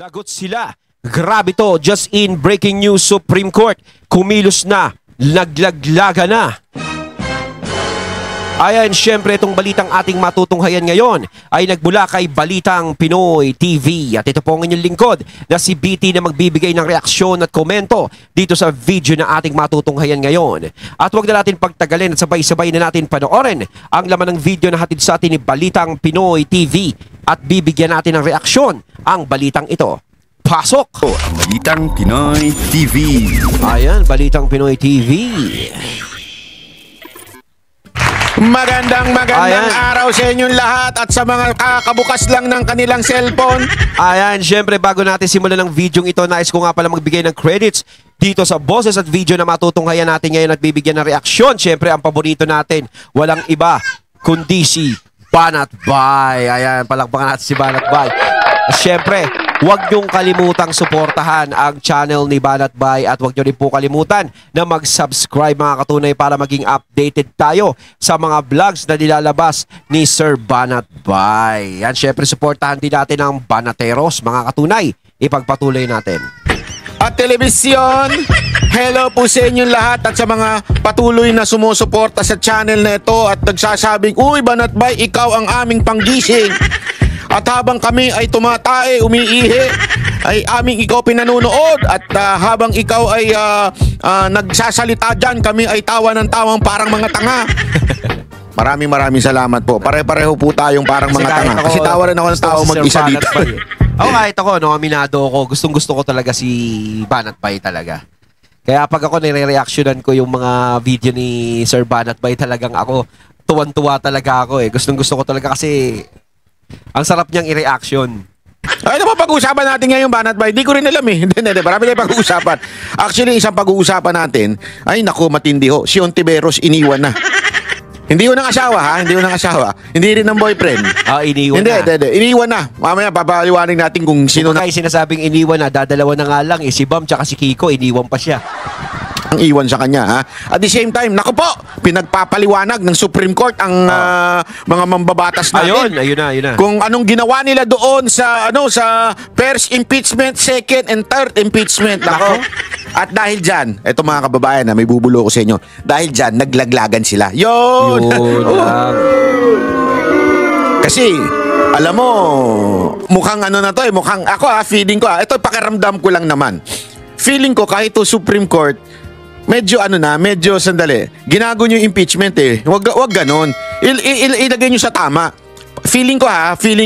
Lagot sila. Grabe to. Just in breaking news, Supreme Court. Kumilos na. Naglaglaga na. Ayan, syempre itong balitang ating matutunghayan ngayon ay nagmula kay Balitang Pinoy TV. At ito po ang inyong lingkod na si BT na magbibigay ng reaksyon at komento dito sa video na ating matutunghayan ngayon. At huwag na natin pagtagalin at sabay-sabay na natin panoorin ang laman ng video na hatid sa atin ni Balitang Pinoy TV at bibigyan natin ng reaksyon ang balitang ito. Pasok! Ang Balitang Pinoy TV. Ayan, Balitang Pinoy TV. Magandang Ayan. araw sa inyong lahat at sa mga kakabukas lang ng kanilang cellphone. Ayan, syempre bago natin simulan ng video ito, nais ko nga pala magbigay ng credits dito sa boses at video na matutunghayan natin ngayon at bibigyan ng reaksyon. Syempre ang paborito natin, walang iba kundi si Banat Bay. Ayan, palakpakan natin si Banat Bay. Syempre, huwag niyong kalimutang suportahan ang channel ni Banat Bay at huwag niyo rin po kalimutan na mag-subscribe mga katunay para maging updated tayo sa mga vlogs na nilalabas ni Sir Banat Bay. Yan, syempre suportahan din natin ang Banateros mga katunay. Ipagpatuloy natin. At telebisyon, hello po sa inyong lahat at sa mga patuloy na sumusuporta sa channel na ito at nagsasabing, "Uy, Banat Bay, ikaw ang aming panggising." At habang kami ay tumatae, umiihi, ay aming ikaw pinanunood. At habang ikaw ay nagsasalita dyan, kami ay tawa ng tawang parang mga tanga. Maraming salamat po. Pare-pareho po tayong parang mga tanga. Kasi tawa rin ako ng tao mag-isa dito. Ako kahit ako, no, aminado ako. Gustong-gusto ko talaga si Banat Bay talaga. Kaya pag ako nire-reactionan ko yung mga video ni Sir Banat Bay, talagang ako, tuwan-tuwa talaga ako eh. Gustong-gusto ko talaga kasi ang sarap niyang i-reaction. Ay, ano ba pag-uusapan natin ngayon, Banat Bay? Hindi ko rin alam eh. Hindi, marami tayong pag-uusapan. Actually, isang pag-uusapan natin, ay naku, matindi ho. Si Ontiveros iniwan na. Hindi ko ng asawa, ha? Hindi ko ng asawa. Hindi rin ng boyfriend. Iniwan Hindi, na. iniwan na. Mamaya, papaliwanag natin kung sino na Kaya sinasabing iniwan na, dadalawa na nga lang eh. Si Bam tsaka si Kiko, iniwan pa siya. ang iwan sa kanya, ha? At the same time, naku po, pinagpapaliwanag ng Supreme Court ang mga mambabatas natin. Ayun na. Kung anong ginawa nila doon sa first impeachment, second and third impeachment. Nako. At dahil dyan, eto mga kababayan, may bubulo ko sa inyo. Dahil dyan, naglaglagan sila. Yun! Kasi, alam mo, mukhang ano na to eh, mukhang ako feeling ko ito pakiramdam ko lang naman. Feeling ko kahit to Supreme Court, medyo medyo sandali. Ginago niyo yung impeachment eh. Wag ganon. Ilagay niyo sa tama. Feeling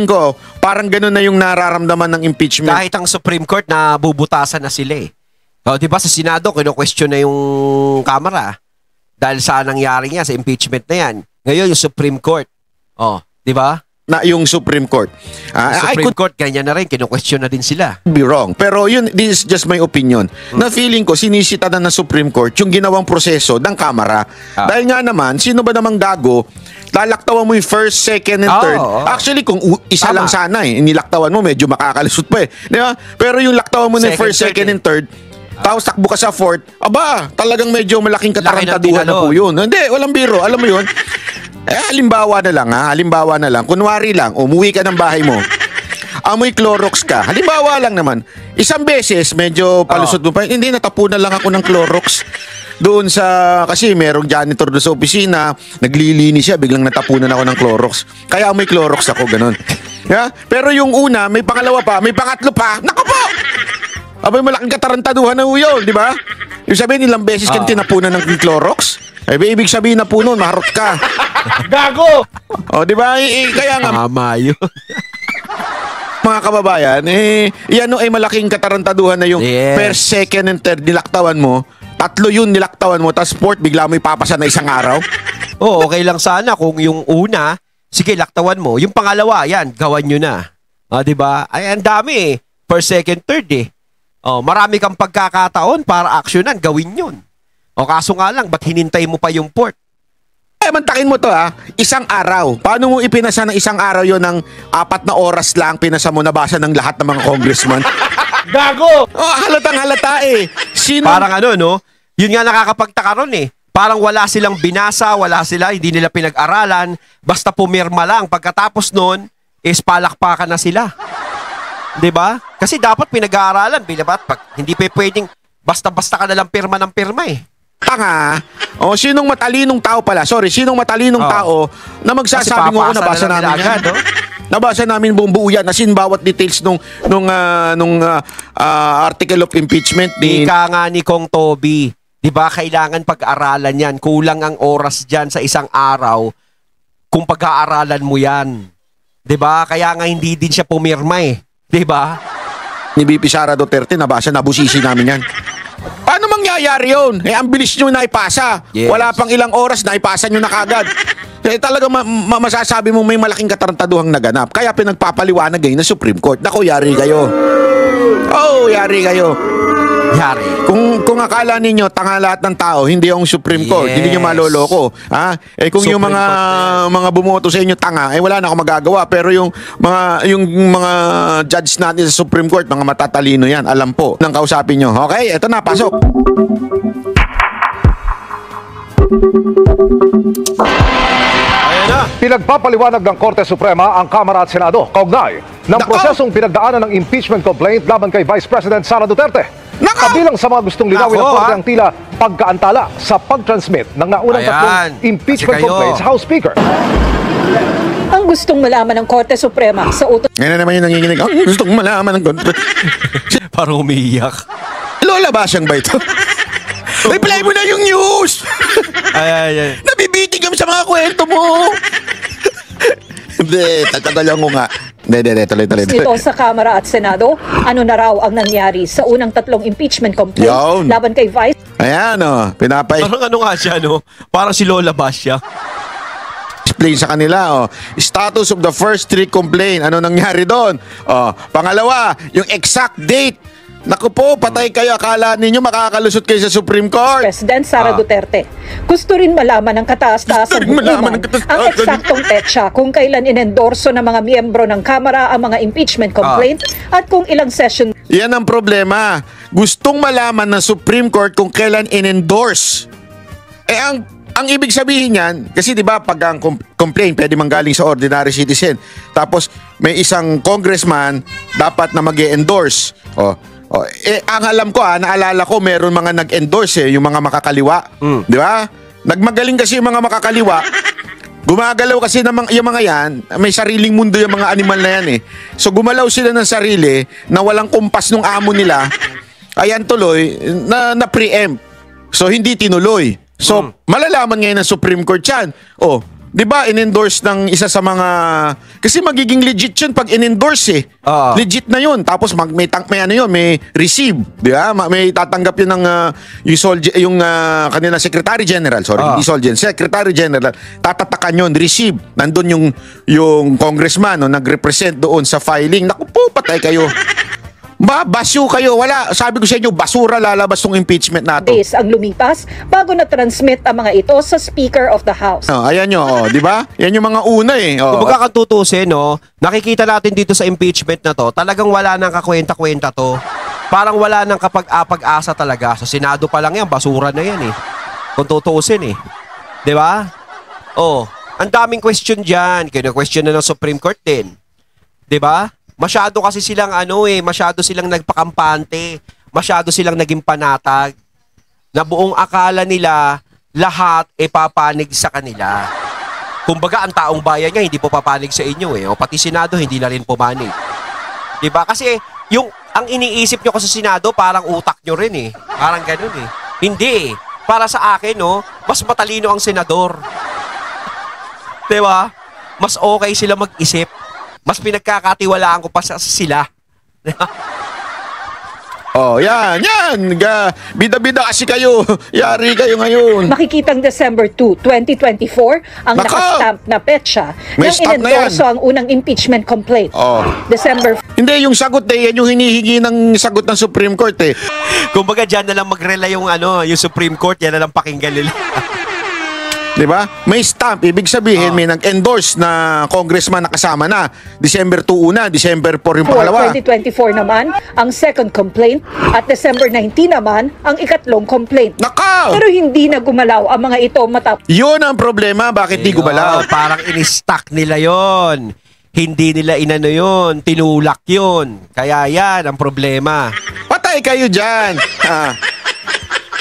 ko parang ganon na yung nararamdaman ng impeachment. Kahit ang Supreme Court na bubutasan na sila eh. Di ba sa Senado, kino-question na yung Kamara dahil sa nangyari niya sa impeachment na yan. Ngayon yung Supreme Court. Di ba? Na yung Supreme Court. Supreme Court, ganyan na rin. Kino-question na din sila. Be wrong. Pero this is just my opinion. Na feeling ko, sinisita na ng Supreme Court yung ginawang proseso ng Kamara. Dahil nga naman, sino ba namang gago, lalaktawan mo yung first, second, and third. Actually, kung isa lang sana inilaktawan mo, medyo makakalusot pa eh. Di ba? Pero yung laktawan mo ng first, second, and third, tapos takbo ka sa fourth, talagang medyo malaking katarantaduhan na po yun. Hindi, walang biro. Alam mo yun? Halimbawa na lang, kunwari lang, umuwi ka ng bahay mo, amoy Clorox ka, halimbawa lang naman, isang beses, medyo palusot mo pa, hindi, natapunan lang ako ng Clorox, doon kasi merong janitor doon sa opisina, naglilinis siya, biglang natapunan ako ng Clorox, kaya amoy Clorox ako, ganun. Yeah? Pero yung una, may pangalawa pa, may pangatlo pa, naku po! Abay, malaking katarantaduhan na yun, di ba? Yung sabihin, ilang beses kang tinapunan ng Clorox, ibig sabihin na po nun, maharot ka. Gago! Di ba? Kaya nga, tama yun. mga kababayan, yan ay malaking katarantaduhan na yung first, second, and third nilaktawan mo. Tatlo yun nilaktawan mo, tapos fourth, bigla mo ipapasa na isang araw. Okay lang sana kung yung una, sige, laktawan mo. Yung pangalawa, yan, gawan nyo na. Di ba? Ay, ang dami eh. First, second, third eh. Marami kang pagkakataon para aksyonan, gawin yun. Kaso nga lang, ba't hinintay mo pa yung fourth? Mantakin mo to isang araw. Paano mo ipinasa ng isang araw yon ng 4 na oras lang pinasa mo nabasa ng lahat ng mga congressman? Gago! Halatang halata eh. Parang yun nga nakakapagtaka ron eh. Parang wala silang binasa, hindi nila pinag-aralan, basta pumirma lang. Pagkatapos nun, palakpakan na sila. 'Di ba? Kasi dapat pinag-aaralan, bilabat pag hindi pa pwedeng basta-basta ka na lang pirma ng pirma eh. Tanga. O sinong matalinong tao pala? Sorry, sinong matalinong tao na magsasabing oo, nabasa na namin agad, yan. no? Nabasa namin buong buo yan. As in, bawat details nung article of impeachment ni... Ika nga ni Kong Toby, 'di ba, kailangan pag-aralan 'yan. Kulang ang oras diyan sa isang araw kung pag-aaralan mo 'yan. 'Di ba? Kaya nga hindi din siya pumirma eh. 'Di ba? Ni BP Sara Duterte, nabasa, nabusisi namin yan. Paano mangyayari yun? Eh, ang bilis nyo na ipasa. Yes. Wala pang ilang oras na ipasa nyo na kagad. Eh, talaga masasabi mo may malaking katarantaduhang naganap. Kaya pinagpapaliwanag ngayon ng Supreme Court. Naku, yari kayo. Oh, yari kayo. Yari. Kung akala ninyo tanga lahat ng tao, hindi yung Supreme Court, Yes. hindi nyo maloloko. Ha? Eh kung yung Supreme mga bumoto sa inyo tanga, eh wala na akong magagawa. Pero yung mga judge natin sa Supreme Court, mga matatalino yan, alam po nang kausapin nyo. Okay, eto na, pasok. Ayan na. Pinagpapaliwanag ng Korte Suprema ang Kamara at Senado kaugnay ng Nako! prosesong pinagdaanan ng impeachment complaint laban kay Vice President Sara Duterte. Nako! Kabilang sa mga gustong linawin ng Nako, Korte ha? ang tila pagkaantala sa pag-transmit ng naunang Ayan. tatlong impeachment Kasi kayo. complaint sa House Speaker. Ang gustong malaman ng Korte Suprema sa utos Ngayon na naman yung nanginginig. Oh, gusto kong malaman ng kontra. Parang umiiyak. Lola Basyang ba ito? Reply mo na yung news! Ay. Nabibitig kami sa mga kwento mo! Hindi, tatagalan ko nga. Hindi, tuloy. nito sa Kamara at Senado, ano na raw ang nangyari sa unang tatlong impeachment complaints Yun. laban kay Vice Ayan pinapay Parang ano nga siya, no? Parang si Lola Basya. explain sa kanila. Status of the first three complaint. Ano nangyari doon? Pangalawa, yung exact date. Naku po, patay kayo. Akala ninyo makakalusot kayo sa Supreme Court. President Sara Duterte. Gusto rin malaman ng kataas-taasang Gusto rin malaman hukuman ng kataas-taasan. ang eksaktong petsa kung kailan inendorso ng mga miyembro ng Kamara ang mga impeachment complaint at kung ilang session Yan ang problema. Gustong malaman ng Supreme Court kung kailan in-endorse. Eh, ang ibig sabihin yan, kasi di ba pag ang complaint pwede manggaling sa ordinary citizen. Tapos may isang congressman dapat na mag-endorse. Ang alam ko naalala ko meron mga nag-endorse yung mga makakaliwa. Di ba? Nagmagaling kasi yung mga makakaliwa. Gumagalaw kasi yung mga yan, may sariling mundo yung mga animal na yan eh. So gumalaw sila ng sarili na walang kumpas ng amo nila. Ayan tuloy, na preempt. So hindi tinuloy. So malalaman ngayon ng Supreme Court yan. Di ba, in-endorse ng isa sa mga... Kasi magiging legit yun pag in-endorse eh. Legit na yun. Tapos may receive. Di ba? May tatanggap yun ng yung kanina Secretary General. Sorry, hindi Solgen. Secretary General. Tatatakan yun, receive. Nandun yung congressman nag-represent doon sa filing. Naku po, patay kayo. Basyo kayo. Wala. Sabi ko sa inyo, basura lalabas tong impeachment nato. days ang lumipas bago na-transmit ang mga ito sa Speaker of the House. Ayan nyo, di ba? Yan yung mga una eh. Kung magkakatutusin, nakikita natin dito sa impeachment na to, talagang wala nang kakwenta-kwenta to. Parang wala nang kapag-asa talaga. Sa Senado pa lang yan, basura na yan eh. Kung tutuusin eh. Di ba? Ang daming question dyan. Kino-question na ng Supreme Court din. Di ba? Masyado kasi silang masyado silang nagpakampante. Masyado silang naging panatag. Na buong akala nila, lahat papanig sa kanila. Kumbaga, ang taong bayan nga hindi po papanig sa inyo O pati Senado, hindi na rin pumanig. Diba? Kasi, ang iniisip nyo kasi sa Senado, parang utak nyo rin Parang ganun Hindi Para sa akin, mas matalino ang senador. Diba? Mas okay sila mag-isip. Mas pinagkakatiwalaan ko pa sila. Yan. Bida-bida kasi kayo. Yari kayo ngayon. Makikitang December 2, 2024 ang Nako! nakastamp na petsa May nang stamp na inendorso ang unang impeachment complaint. December Hindi, yung sagot yan yung hinihingi ng sagot ng Supreme Court Kumbaga, dyan na lang mag-rely yung Supreme Court, yan na lang pakinggan nila. Di ba? May stamp. Ibig sabihin, may nag-endorse na congressman na kasama na. December 2 una, December 4 yung pangalawa. 2024 naman ang second complaint at December 19 naman ang ikatlong complaint. Nakaw! Pero hindi na gumalaw ang mga ito matapos Yun ang problema. Bakit di gumalaw? Parang in-stack nila yon. Hindi nila inano yun, tinulak yun. Kaya yan ang problema. Patay kayo dyan.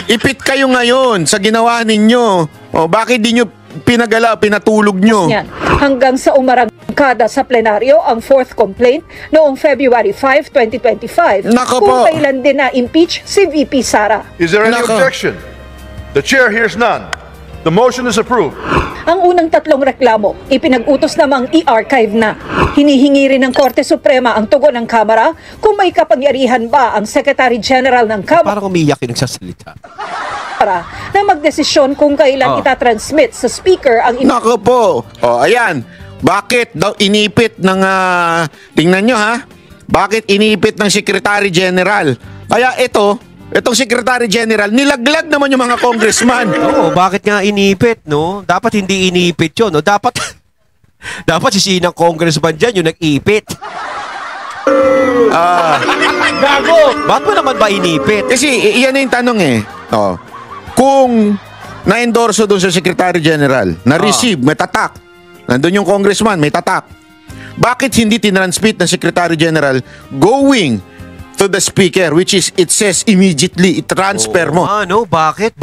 Ipit kayo ngayon sa ginawa ninyo. O, bakit di nyo pinatulog nyo? Yan. Hanggang sa umarangkada sa plenaryo ang fourth complaint noong February 5, 2025 Nako kung po. kailan din na-impeach si VP Sara. Is there any Nako. objection? The chair hears none. The motion is approved. Ang unang tatlong reklamo, ipinag-utos namang i-archive na. Hinihingi rin ng Korte Suprema ang tugon ng Kamara kung may kapangyarihan ba ang Secretary General ng Kamara Parang umiyak yung nagsasalita. na magdesisyon kung kailan itatransmit sa Speaker ang Nako po. O, ayan. Bakit daw inipit ng... tingnan nyo ha. Bakit inipit ng Secretary General? Kaya itong Secretary General, nilaglag naman yung mga congressman. Oo, bakit nga inipit, no? Dapat hindi inipit yun, no? Dapat si sinang congressman dyan yung nag-ipit. Gago! Ba't mo naman ba inipit? Kasi iyan na yung tanong eh. O, kung na-endorso doon sa Secretary General, na-receive, may tatak. Nandun yung congressman, may tatak. Bakit hindi tinransmit ng Secretary General going to the Speaker, which is, it says immediately, i-transfer mo. Ano? Bakit?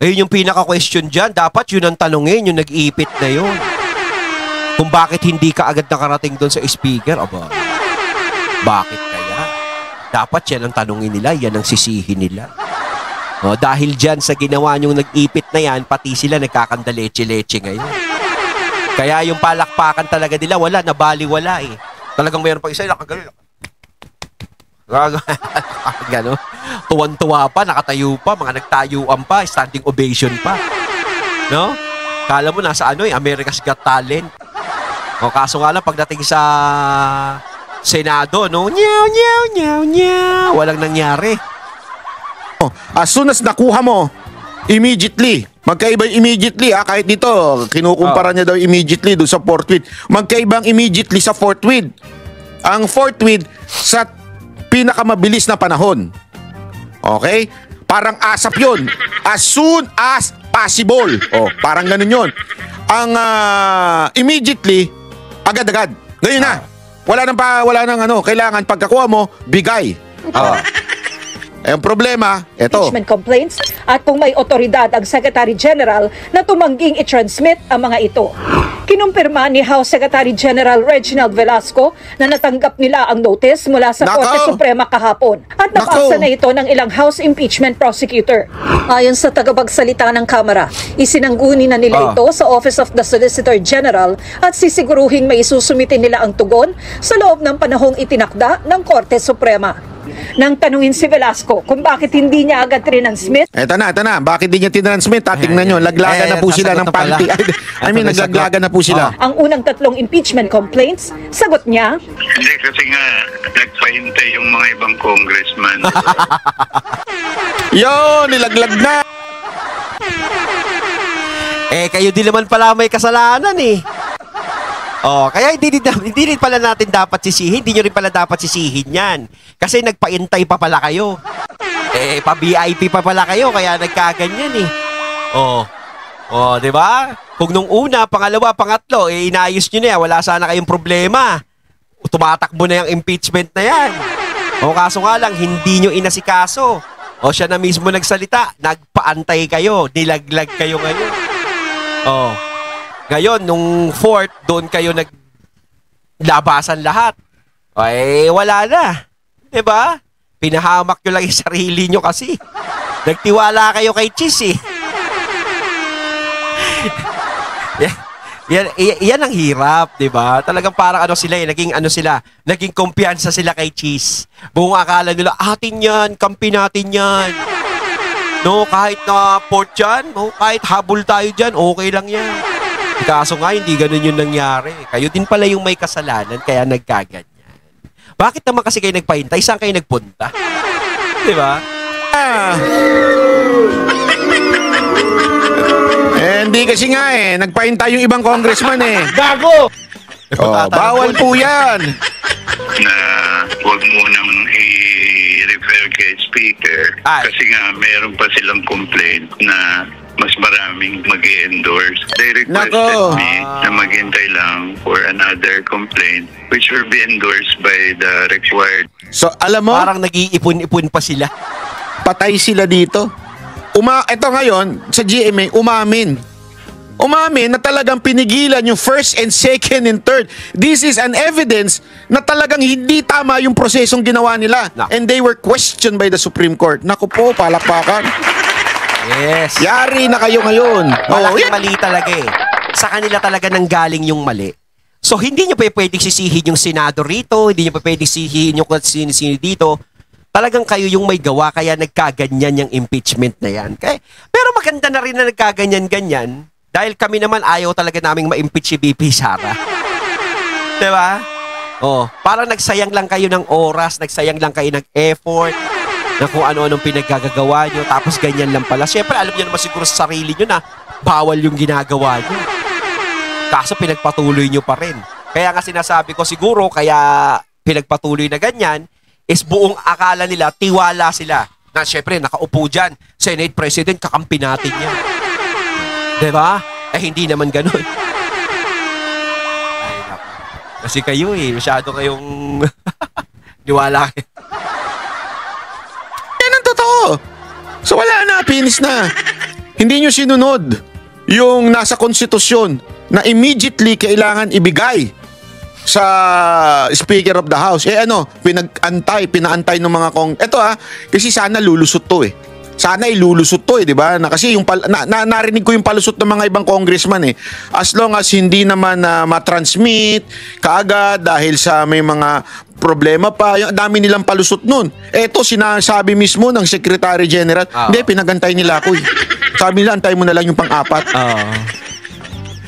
Ayun yung pinaka-question dyan. Dapat yun ang tanungin, yung nag-ipit na yun. Kung bakit hindi ka agad nakarating doon sa speaker, aba, bakit kaya? Dapat yan ang tanungin nila, yan ang sisihin nila. O, dahil dyan sa ginawa nyong nag-ipit na yan, pati sila nagkakandaleche-leche ngayon. Kaya yung palakpakan talaga nila, wala, nabaliwala eh. Talagang mayroon pa isa, nakagalit. Gano? Tuwan-tuwa pa, nakatayo pa, mga nagtayuan pa, standing ovation pa. No? Kala mo nasa America's Got Talent. O kaso nga lang, pagdating sa Senado, no? Nyaw. Walang nangyari. As soon as nakuha mo, immediately, magkaiba yung immediately kahit dito, kinukumpara niya daw immediately doon sa fourth with. Magkaibang immediately sa fourth with. Ang fourth with sa pinakamabilis na panahon. Okay? Parang ASAP yun. As soon as possible. Parang ganun yun. Ang immediately, agad-agad. Ngayon na. Wala nang kailangan pagkakuha mo, bigay. Ang problema, eto. impeachment complaints at kung may otoridad ang Secretary General na tumangging i-transmit ang mga ito. Kinumpirma ni House Secretary General Reginald Velasco na natanggap nila ang notice mula sa Nako! Korte Suprema kahapon at nabasa Nako! na ito ng ilang House impeachment prosecutor. Ayon sa tagapagsalita ng Kamara, isinangguni na nila ito sa Office of the Solicitor General at sisiguruhin may isusumitin nila ang tugon sa loob ng panahong itinakda ng Korte Suprema. Nang tanungin si Velasco kung bakit hindi niya agad transmit, Eto na. Bakit di niya tinransmit? Tingnan nyo, laglagan na po sila ng panty. Naglaglagan na po sila. ang unang tatlong impeachment complaints, sagot niya, Hindi kasi nga nagpahintay yung mga ibang congressman. Yo, nilaglag na. Kayo din naman pala may kasalanan eh. Kaya hindi rin pala natin dapat sisihin. Hindi nyo rin pala dapat sisihin yan. Kasi nagpaintay pa pala kayo. Pa-VIP pa pala kayo, kaya nagkaganyan eh. Di ba? Kung nung una, pangalawa, pangatlo, inayos nyo na yan, wala sana kayong problema. Tumatakbo na yung impeachment na yan. Kaso nga lang, hindi nyo inasikaso. Siya na mismo nagsalita, nagpaantay kayo, nilaglag kayo ngayon. Ngayon, nung fourth, doon kayo naglabasan lahat. Wala na. Diba? Pinahamak nyo lang yung sarili nyo kasi. Nagtiwala kayo kay Cheese eh. Yan ang hirap, diba? Talagang parang naging kumpiyansa sila kay Cheese. Buong akala nila, atin yan, kampi natin yan. No, kahit na port yan, kahit habol tayo dyan, okay lang yan. Kaso nga, hindi ganun yung nangyari. Kayo din pala yung may kasalanan, kaya nagkaganyan. Bakit naman kasi kayo nagpahintay? Saan kayo nagpunta? Diba? Hindi kasi nga nagpahintay yung ibang congressman Gago! Bawal po yan. Na huwag munang i-refer kay Speaker. Ay. Kasi nga meron pa silang complaint na mas maraming mag-endorse. They requested Nako. me na maghintay lang for another complaint which will be endorsed by the required. So, alam mo, Parang nag-iipon-ipon pa sila. patay sila dito. Ito ngayon, sa GMA, umamin na talagang pinigilan yung first and second and third. This is an evidence na talagang hindi tama yung prosesong ginawa nila. And they were questioned by the Supreme Court. Naku po, palakpakan. Yes. Yari na kayo ngayon. Malaking mali talaga eh. Sa kanila talaga nanggaling yung mali. So, hindi nyo pa pwedeng sisihin yung Senado rito, hindi nyo pa pwedeng sisihin yung sino dito. Talagang kayo yung may gawa, kaya nagkaganyan yung impeachment na yan. Pero maganda na rin na nagkaganyan-ganyan. Dahil kami naman ayaw talaga naming ma-impeach si BP Sara. Diba? Oh, parang nagsayang lang kayo ng oras, nagsayang lang kayo ng effort, na kung ano-anong pinaggagawa nyo, tapos ganyan lang pala. Siyempre, alam nyo naman siguro sa sarili nyo na bawal yung ginagawa nyo. Kaso pinagpatuloy nyo pa rin. Kaya nga sinasabi ko siguro, kaya pinagpatuloy na ganyan, is buong akala nila, tiwala sila. Na siyempre, nakaupo dyan, Senate President, kakampi natin yan. Diba? Hindi naman ganun. Ay, naku. Kasi kayo masyado kayong niwala kayo. Yan ang totoo. So wala na, finish na. Hindi nyo sinunod yung nasa konstitusyon na immediately kailangan ibigay sa Speaker of the House. Pinaantay ng mga kasi sana lulusot to Sana ilulusot to di ba? Kasi yung narinig ko yung palusot ng mga ibang congressman As long as hindi naman ma-transmit kaagad dahil sa may mga problema pa, yung dami nilang palusot nun. Eto, sinasabi mismo ng Secretary General, hindi, pinagantay nila ako Sabi nila, antay mo na lang yung pang-apat.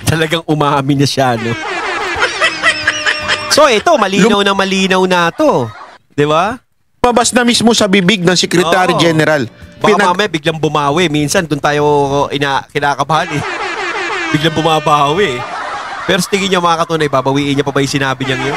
Talagang umamin na siya, no? So, ito, malinaw na to. Di ba? Mabas na mismo sa bibig ng Secretary General. Baka mamaya biglang bumawi. Minsan, doon tayo kinakabahan Biglang bumabawi Pero sa tingin niyo mga katunay, babawiin niya pa ba yung sinabi niya yun?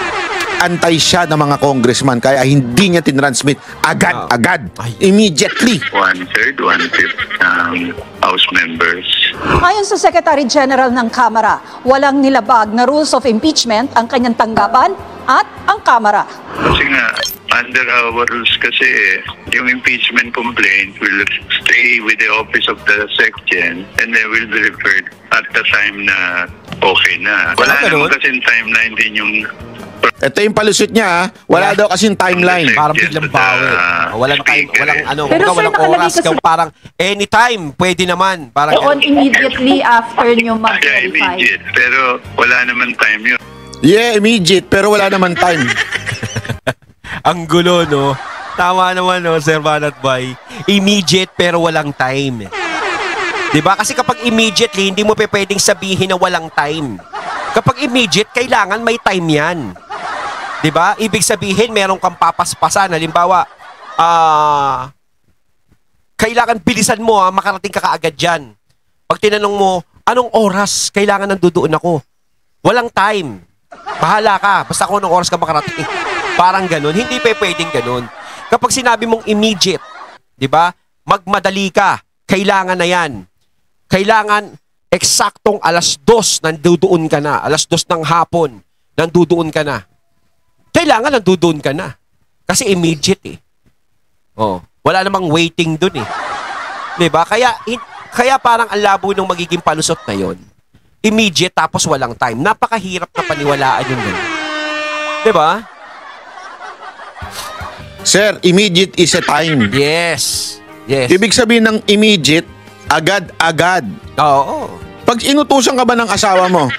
Antay siya ng mga congressman kaya hindi niya tinransmit agad, immediately. 1/3, 1/5 ng House members. Ayon sa Secretary General ng Kamara, walang nilabag na rules of impeachment ang kanyang tanggapan at ang Kamara. Kasi nga, under our rules kasi, yung impeachment complaint will stay with the office of the SecGen and then will be referred at the time na okay na. Wala naman kasing timeline din yung... Ito yung palusot niya wala daw kasing timeline. Parang biglang bawi. Walang time, Pero walang sir, oras. nakalagay Parang anytime, pwede naman. Parang On immediately after nyo mag-verify. Immediate, pero wala naman time yun. Yeah, immediate, pero wala naman time. Ang gulo, no? Tama naman, no, Sir Banat Bay. Immediate, pero walang time. Diba? Kasi kapag immediately, hindi mo pwedeng sabihin na walang time. Kapag immediate, kailangan may time yan. Diba? Ibig sabihin, meron kang papaspasan. Halimbawa, kailangan bilisan mo, makarating ka kaagad dyan. Pag tinanong mo, anong oras kailangan nandudoon ako? Walang time. Bahala ka. Basta kung anong oras ka makarating. Parang ganun. Hindi pwedeng ganun. Kapag sinabi mong immediate, di ba? Magmadali ka. Kailangan na yan. Kailangan eksaktong 2:00 nandudoon ka na. 2:00 ng hapon nandudoon ka na. Kailangan nandudoon ka na. Kasi immediate wala namang waiting dun di ba? Kaya parang ang labo nung magiging palusot na yon. Immediate tapos walang time. Napakahirap na paniwalaan yung ganun. Di ba? Sir, immediate is a time. Yes. Ibig sabihin ng immediate, agad-agad. Oo. Pag inutusan ka ba ng asawa mo,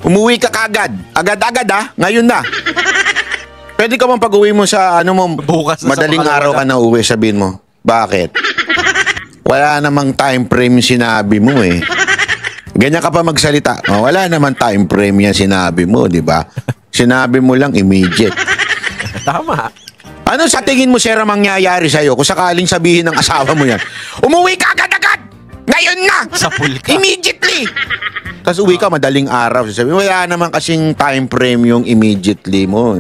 umuwi ka kagad. Agad-agad ngayon na. Pwede ka bang pag-uwi mo sa bukas na madaling sa araw ka na uwi, sabihin mo. Bakit? Wala namang time frame yung sinabi mo Ganyan ka pa magsalita. Wala namang time frame yan sinabi mo, di ba? Sinabi mo lang immediate. Tama. Ano sa tingin mo, sir, ang mangyayari sa'yo kung sakaling sabihin ng asawa mo yan? Umuwi ka agad-agad! Ngayon na! Sapul ka. Immediately! Tapos uwi ka madaling araw. Sabi, wala naman kasing time frame yung immediately mo.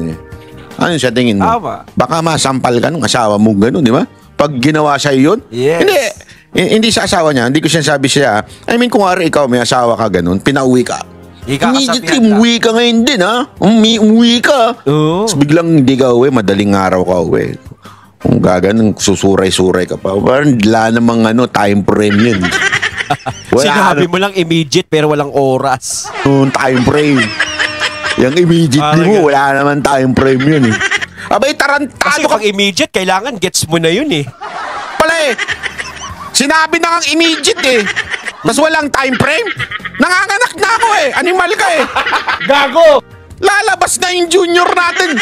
Ano sa tingin mo? Tama. Baka masampal ka ng asawa mo gano'n, di ba? Pag ginawa sa'yo yun? Yes. Hindi. Hindi sa asawa niya, hindi ko sinasabi siya. I mean, kung ari ikaw, may asawa ka ganun, pinauwi ka. Immediately, umuwi ka ngayon din, ha? Umuwi ka. Oo. Tapos biglang hindi ka uwi, madaling araw ka uwi. Kung gaganong susuray-suray ka pa, parang wala namang time frame yun. Sinabi mo lang immediate pero walang oras. Time frame. Yung immediately mo, wala naman time frame yun eh. Abay, Kasi tarantado ka pag immediate, kailangan gets mo na yun eh. pala eh. Sinabi na kang immediate eh. Tapos walang time frame. Nanganganak na ako eh. Animal ka eh. Gago! Lalabas na yung junior natin.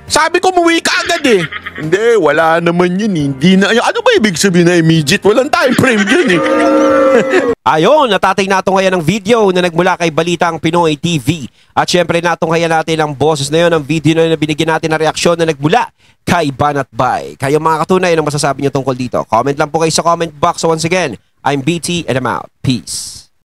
Sabi ko, umuwi ka agad eh. Hindi, wala naman yun eh. Hindi na. Ano ba ibig sabihin na immediate? Walang time frame yun eh. Ayon, natatay natin ngayon ng video na nagmula kay Balitang Pinoy TV. At syempre natunghayan natin ang boses na yun, ang video na binigyan natin ng reaksyon na nagmula kay Banat Bay. Kayo mga katunay, anong masasabi niyo tungkol dito? Comment lang po kayo sa comment box. So once again, I'm BT and I'm out. Peace.